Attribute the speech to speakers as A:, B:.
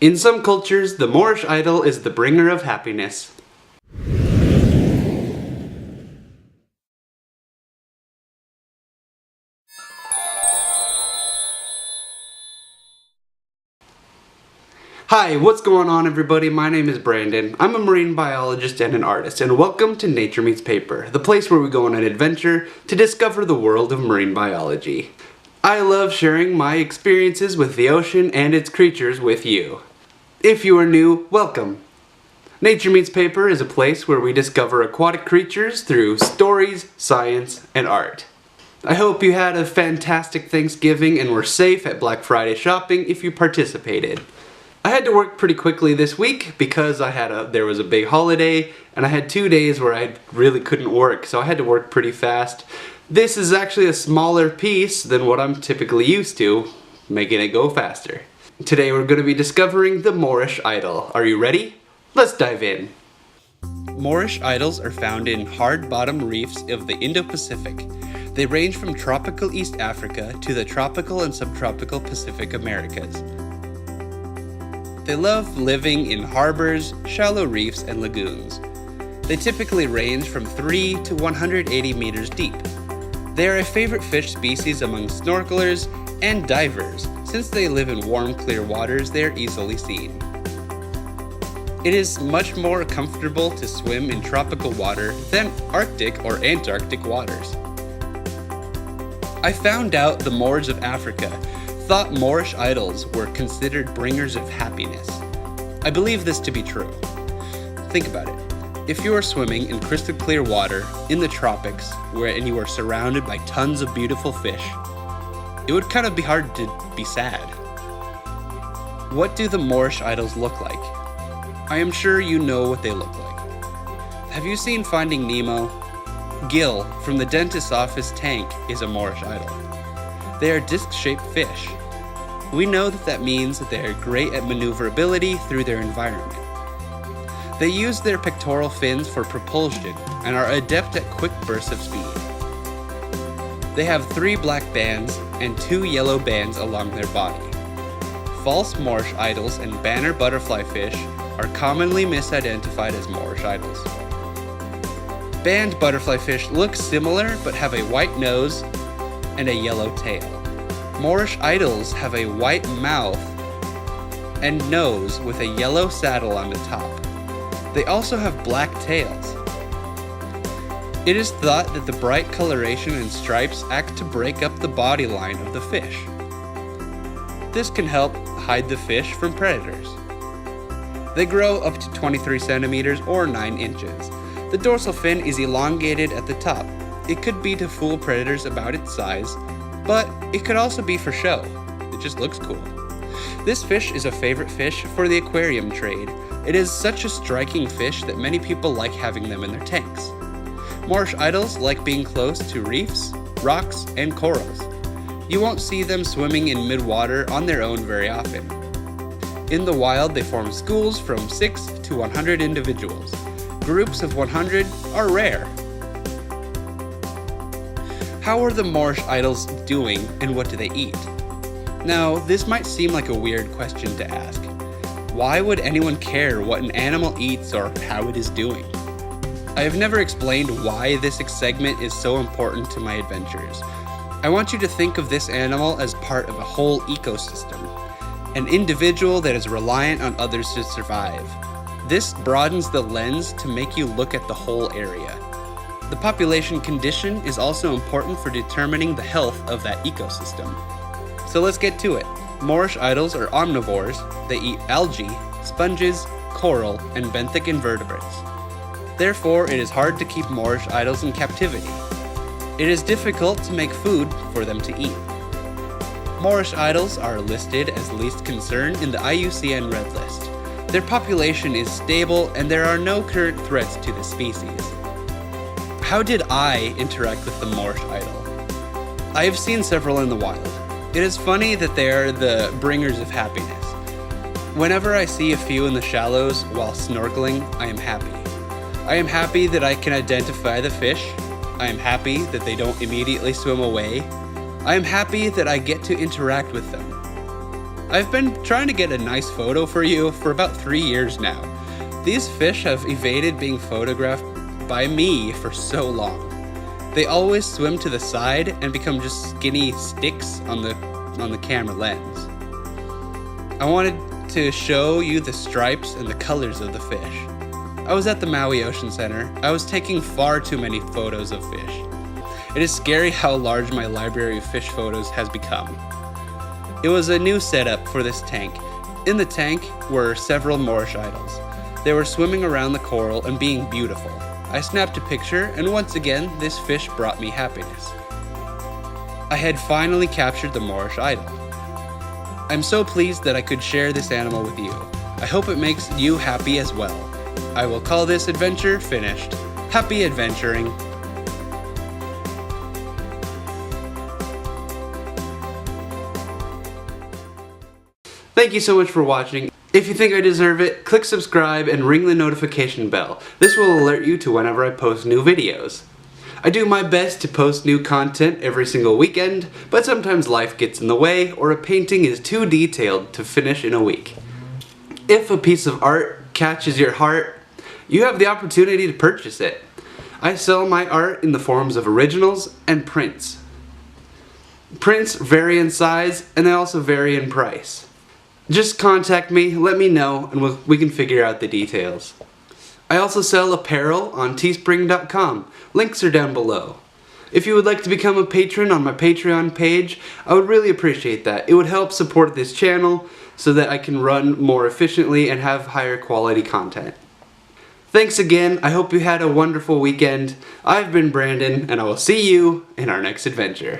A: In some cultures, the Moorish idol is the bringer of happiness. Hi, what's going on everybody? My name is Brandon. I'm a marine biologist and an artist, and welcome to Nature Meets Paper, the place where we go on an adventure to discover the world of marine biology. I love sharing my experiences with the ocean and its creatures with you. If you are new, welcome. Nature Meets Paper is a place where we discover aquatic creatures through stories, science, and art. I hope you had a fantastic Thanksgiving and were safe at Black Friday shopping if you participated. I had to work pretty quickly this week because there was a big holiday and I had 2 days where I really couldn't work, so I had to work pretty fast. This is actually a smaller piece than what I'm typically used to, making it go faster. Today we're going to be discovering the Moorish idol. Are you ready? Let's dive in. Moorish idols are found in hard-bottom reefs of the Indo-Pacific. They range from tropical East Africa to the tropical and subtropical Pacific Americas. They love living in harbors, shallow reefs, and lagoons. They typically range from 3 to 180 meters deep. They are a favorite fish species among snorkelers and divers. Since they live in warm, clear waters, they are easily seen. It is much more comfortable to swim in tropical water than Arctic or Antarctic waters. I found out the Moors of Africa thought Moorish idols were considered bringers of happiness. I believe this to be true. Think about it. If you are swimming in crystal clear water in the tropics and you are surrounded by tons of beautiful fish, it would kind of be hard to be sad. What do the Moorish idols look like? I am sure you know what they look like. Have you seen Finding Nemo? Gil from the dentist's office tank is a Moorish idol. They are disc-shaped fish. We know that means that they are great at maneuverability through their environment. They use their pectoral fins for propulsion and are adept at quick bursts of speed. They have 3 black bands and 2 yellow bands along their body. False Moorish idols and banner butterfly fish are commonly misidentified as Moorish idols. Band butterfly fish look similar but have a white nose and a yellow tail. Moorish idols have a white mouth and nose with a yellow saddle on the top. They also have black tails. It is thought that the bright coloration and stripes act to break up the body line of the fish. This can help hide the fish from predators. They grow up to 23 centimeters or 9 inches. The dorsal fin is elongated at the top. It could be to fool predators about its size, but it could also be for show. It just looks cool. This fish is a favorite fish for the aquarium trade. It is such a striking fish that many people like having them in their tanks. Moorish idols like being close to reefs, rocks, and corals. You won't see them swimming in mid-water on their own very often. In the wild, they form schools from 6 to 100 individuals. Groups of 100 are rare. How are the Moorish idols doing and what do they eat? Now, this might seem like a weird question to ask. Why would anyone care what an animal eats or how it is doing? I have never explained why this segment is so important to my adventures. I want you to think of this animal as part of a whole ecosystem, an individual that is reliant on others to survive. This broadens the lens to make you look at the whole area. The population condition is also important for determining the health of that ecosystem. So let's get to it. Moorish idols are omnivores. They eat algae, sponges, coral, and benthic invertebrates. Therefore, it is hard to keep Moorish idols in captivity. It is difficult to make food for them to eat. Moorish idols are listed as least concern in the IUCN Red List. Their population is stable and there are no current threats to the species. How did I interact with the Moorish idol? I have seen several in the wild. It is funny that they are the bringers of happiness. Whenever I see a few in the shallows while snorkeling, I am happy. I am happy that I can identify the fish. I am happy that they don't immediately swim away. I am happy that I get to interact with them. I've been trying to get a nice photo for you for about 3 years now. These fish have evaded being photographed by me for so long. They always swim to the side and become just skinny sticks on the camera lens. I wanted to show you the stripes and the colors of the fish. I was at the Maui Ocean Center. I was taking far too many photos of fish. It is scary how large my library of fish photos has become. It was a new setup for this tank. In the tank were several Moorish idols. They were swimming around the coral and being beautiful. I snapped a picture, and once again, this fish brought me happiness. I had finally captured the Moorish idol. I'm so pleased that I could share this animal with you. I hope it makes you happy as well. I will call this adventure finished. Happy adventuring. Thank you so much for watching. If you think I deserve it, click subscribe and ring the notification bell. This will alert you to whenever I post new videos. I do my best to post new content every single weekend, but sometimes life gets in the way or a painting is too detailed to finish in a week. If a piece of art catches your heart, you have the opportunity to purchase it. I sell my art in the forms of originals and prints. Prints vary in size and they also vary in price. Just contact me, let me know, and we can figure out the details. I also sell apparel on teespring.com. Links are down below. If you would like to become a patron on my Patreon page, I would really appreciate that. It would help support this channel so that I can run more efficiently and have higher quality content. Thanks again. I hope you had a wonderful weekend. I've been Brandon, and I will see you in our next adventure.